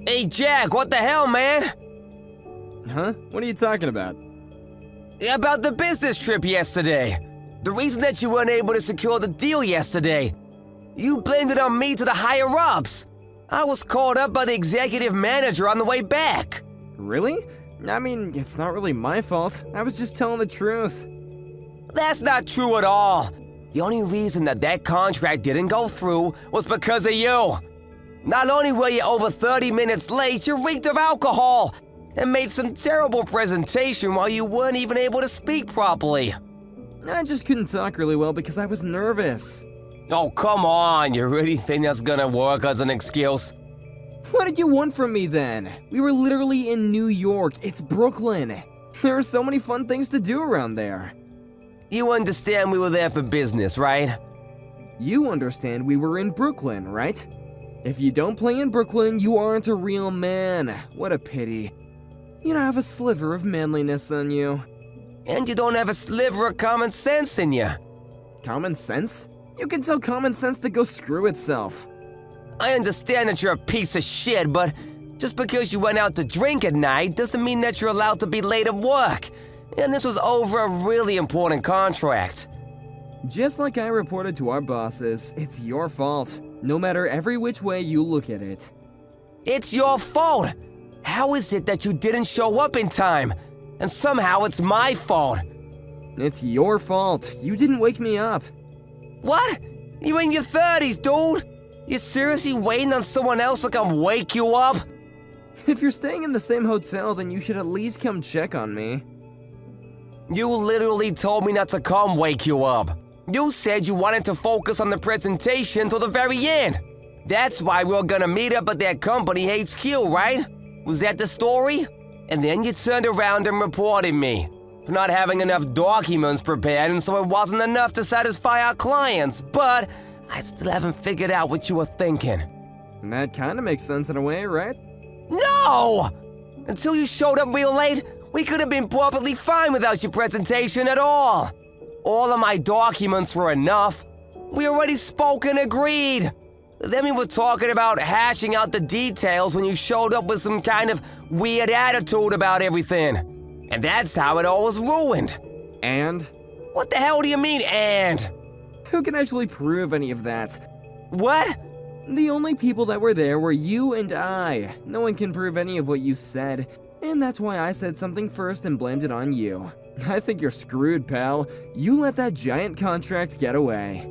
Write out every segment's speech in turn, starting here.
Hey Jack, what the hell, man? Huh? What are you talking about? About the business trip yesterday. The reason that you weren't able to secure the deal yesterday. You blamed it on me to the higher-ups. I was called up by the executive manager on the way back. Really? I mean, it's not really my fault. I was just telling the truth. That's not true at all. The only reason that contract didn't go through was because of you. Not only were you over 30 minutes late, you reeked of alcohol and made some terrible presentation while you weren't even able to speak properly. I just couldn't talk really well because I was nervous. Oh, come on. You really think that's gonna work as an excuse? What did you want from me then? We were literally in New York. It's Brooklyn. There are so many fun things to do around there. You understand we were there for business, right? You understand we were in Brooklyn, right? If you don't play in Brooklyn, you aren't a real man. What a pity. You don't have a sliver of manliness on you. And you don't have a sliver of common sense in you. Common sense? You can tell common sense to go screw itself. I understand that you're a piece of shit, but just because you went out to drink at night doesn't mean that you're allowed to be late at work. And this was over a really important contract. Just like I reported to our bosses, it's your fault, no matter every which way you look at it. It's your fault. How is it that you didn't show up in time? And somehow it's my fault. It's your fault. You didn't wake me up. What? You're in your 30s, dude. You seriously waiting on someone else to come wake you up? If you're staying in the same hotel, then you should at least come check on me. You literally told me not to come wake you up. You said you wanted to focus on the presentation till the very end. That's why we were gonna meet up at that company HQ, right? Was that the story? And then you turned around and reported me for not having enough documents prepared, and so it wasn't enough to satisfy our clients, but I still haven't figured out what you were thinking. That kinda makes sense in a way, right? No! Until you showed up real late, we could have been perfectly fine without your presentation at all. All of my documents were enough. We already spoke and agreed. Then we were talking about hashing out the details when you showed up with some kind of weird attitude about everything. And that's how it all was ruined. And? What the hell do you mean, and? Who can actually prove any of that? What? The only people that were there were you and I. No one can prove any of what you said. And that's why I said something first and blamed it on you. I think you're screwed, pal. You let that giant contract get away.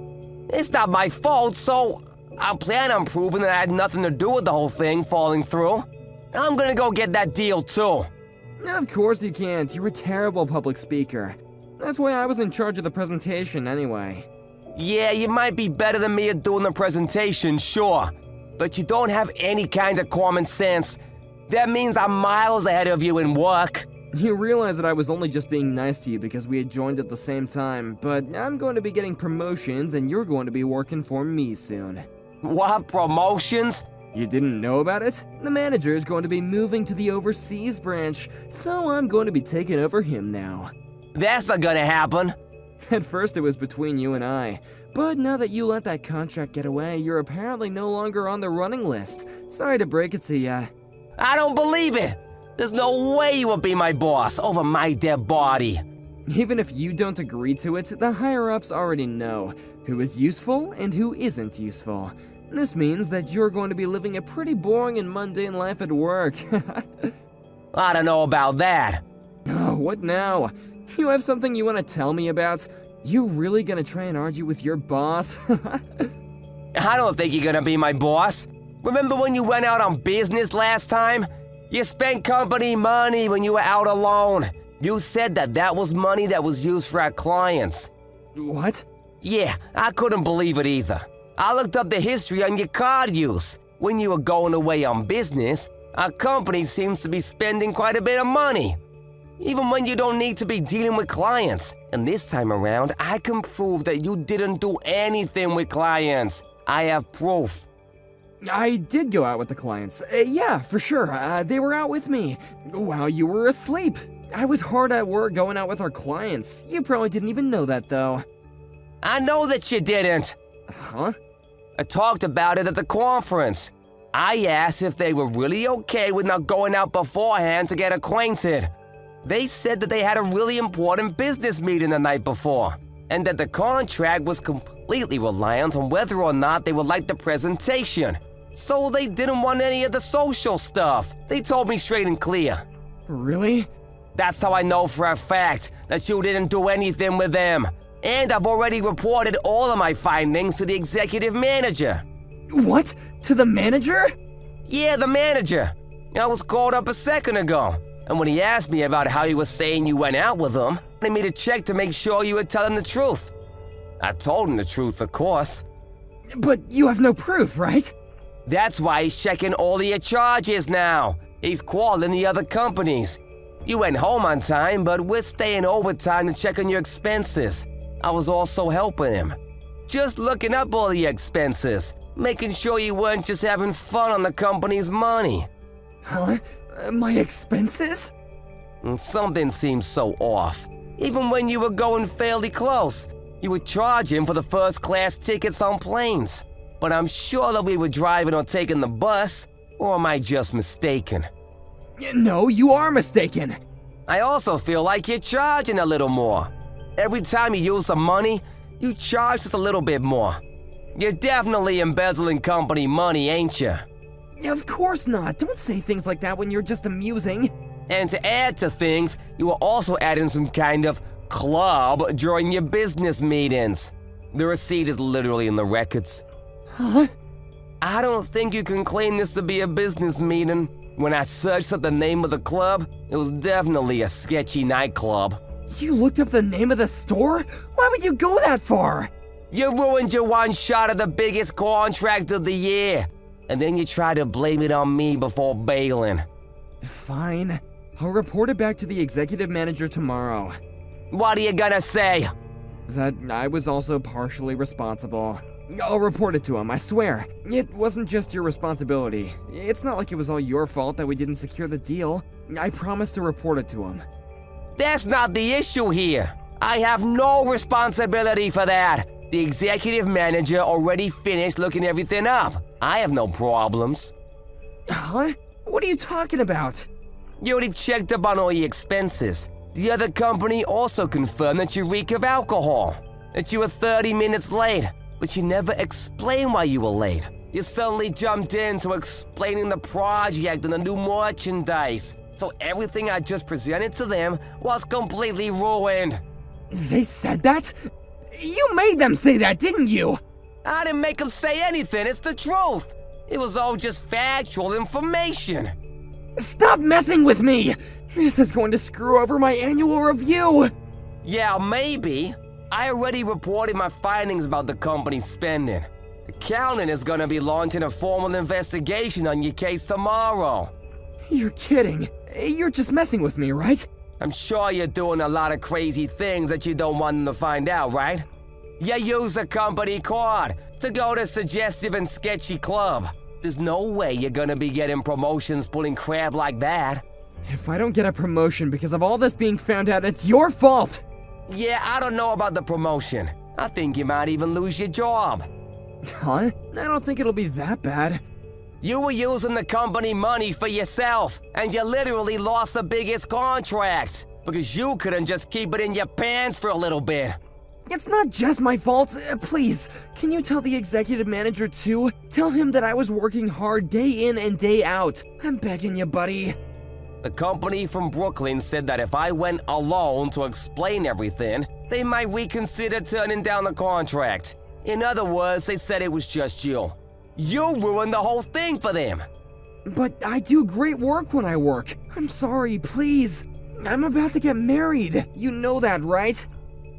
It's not my fault, so I plan on proving that I had nothing to do with the whole thing falling through. I'm gonna go get that deal too. Of course you can't. You're a terrible public speaker. That's why I was in charge of the presentation anyway. Yeah, you might be better than me at doing the presentation, sure. But you don't have any kind of common sense. That means I'm miles ahead of you in work. You realize that I was only just being nice to you because we had joined at the same time, but I'm going to be getting promotions and you're going to be working for me soon. What, promotions? You didn't know about it? The manager is going to be moving to the overseas branch, so I'm going to be taking over him now. That's not gonna happen. At first it was between you and I, but now that you let that contract get away, you're apparently no longer on the running list. Sorry to break it to ya. I don't believe it. There's no way you would be my boss over my dead body. Even if you don't agree to it, the higher-ups already know who is useful and who isn't useful. This means that you're going to be living a pretty boring and mundane life at work. I don't know about that. Oh, what now? You have something you want to tell me about? You really gonna try and argue with your boss? I don't think you're gonna be my boss. Remember when you went out on business last time? You spent company money when you were out alone. You said that was money that was used for our clients. What? Yeah, I couldn't believe it either. I looked up the history on your card use. When you were going away on business, our company seems to be spending quite a bit of money. Even when you don't need to be dealing with clients. And this time around, I can prove that you didn't do anything with clients. I have proof. I did go out with the clients. Yeah, for sure. They were out with me while you were asleep. I was hard at work going out with our clients. You probably didn't even know that, though. I know that you didn't. Huh? I talked about it at the conference. I asked if they were really okay with not going out beforehand to get acquainted. They said that they had a really important business meeting the night before, and that the contract was completely reliant on whether or not they would like the presentation. So they didn't want any of the social stuff. They told me straight and clear. Really? That's how I know for a fact that you didn't do anything with them. And I've already reported all of my findings to the executive manager. What? To the manager? Yeah, the manager. I was called up a second ago. And when he asked me about how you were saying you went out with him, he wanted me to check to make sure you were telling the truth. I told him the truth, of course. But you have no proof, right? That's why he's checking all of your charges now. He's calling the other companies. You went home on time, but we're staying overtime to check on your expenses. I was also helping him. Just looking up all your expenses, making sure you weren't just having fun on the company's money. Huh? My expenses? Something seems so off. Even when you were going fairly close, you were charging for the first-class tickets on planes. But I'm sure that we were driving or taking the bus, or am I just mistaken? No, you are mistaken. I also feel like you're charging a little more. Every time you use some money, you charge just a little bit more. You're definitely embezzling company money, ain't you? Of course not. Don't say things like that when you're just amusing. And to add to things, you were also adding some kind of club during your business meetings. The receipt is literally in the records. Huh? I don't think you can claim this to be a business meeting. When I searched up the name of the club, it was definitely a sketchy nightclub. You looked up the name of the store? Why would you go that far? You ruined your one shot at the biggest contract of the year. And then you try to blame it on me before bailing. Fine. I'll report it back to the executive manager tomorrow. What are you gonna say? That I was also partially responsible. I'll report it to him, I swear. It wasn't just your responsibility. It's not like it was all your fault that we didn't secure the deal. I promised to report it to him. That's not the issue here. I have no responsibility for that. The executive manager already finished looking everything up. I have no problems. Huh? What are you talking about? You already checked up on all your expenses. The other company also confirmed that you reek of alcohol. That you were 30 minutes late, but you never explained why you were late. You suddenly jumped into explaining the project and the new merchandise. So everything I just presented to them was completely ruined. They said that? You made them say that, didn't you? I didn't make them say anything, it's the truth. It was all just factual information. Stop messing with me! This is going to screw over my annual review! Yeah, maybe. I already reported my findings about the company's spending. Accounting is gonna be launching a formal investigation on your case tomorrow. You're kidding. You're just messing with me, right? I'm sure you're doing a lot of crazy things that you don't want them to find out, right? You use a company card to go to suggestive and sketchy club. There's no way you're gonna be getting promotions pulling crap like that. If I don't get a promotion because of all this being found out, it's your fault! Yeah, I don't know about the promotion. I think you might even lose your job. Huh? I don't think it'll be that bad. You were using the company money for yourself, and you literally lost the biggest contract because you couldn't just keep it in your pants for a little bit. It's not just my fault. Please, can you tell the executive manager too? Tell him that I was working hard day in and day out. I'm begging you, buddy. The company from Brooklyn said that if I went alone to explain everything, they might reconsider turning down the contract. In other words, they said it was just you. You ruined the whole thing for them. But I do great work when I work. I'm sorry, please. I'm about to get married. You know that, right?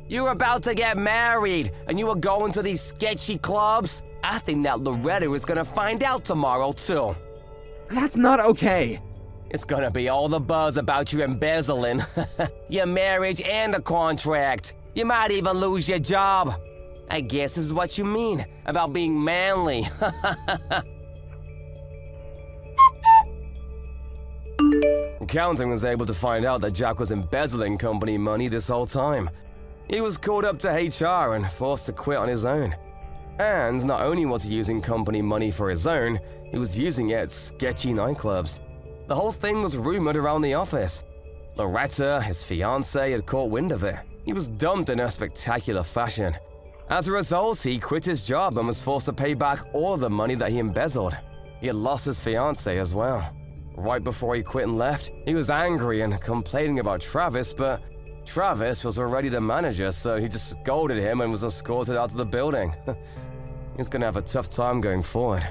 You're about to get married, and you were going to these sketchy clubs? I think that Loretta is gonna find out tomorrow, too. That's not okay. It's gonna be all the buzz about you embezzling, your marriage and the contract. You might even lose your job. I guess this is what you mean about being manly. Accounting was able to find out that Jack was embezzling company money this whole time. He was called up to HR and forced to quit on his own. And not only was he using company money for his own, he was using it at sketchy nightclubs. The whole thing was rumored around the office. Loretta, his fiancée, had caught wind of it. He was dumped in a spectacular fashion. As a result, he quit his job and was forced to pay back all the money that he embezzled. He had lost his fiancée as well. Right before he quit and left, he was angry and complaining about Travis, but Travis was already the manager, so he just scolded him and was escorted out of the building. He's gonna have a tough time going forward.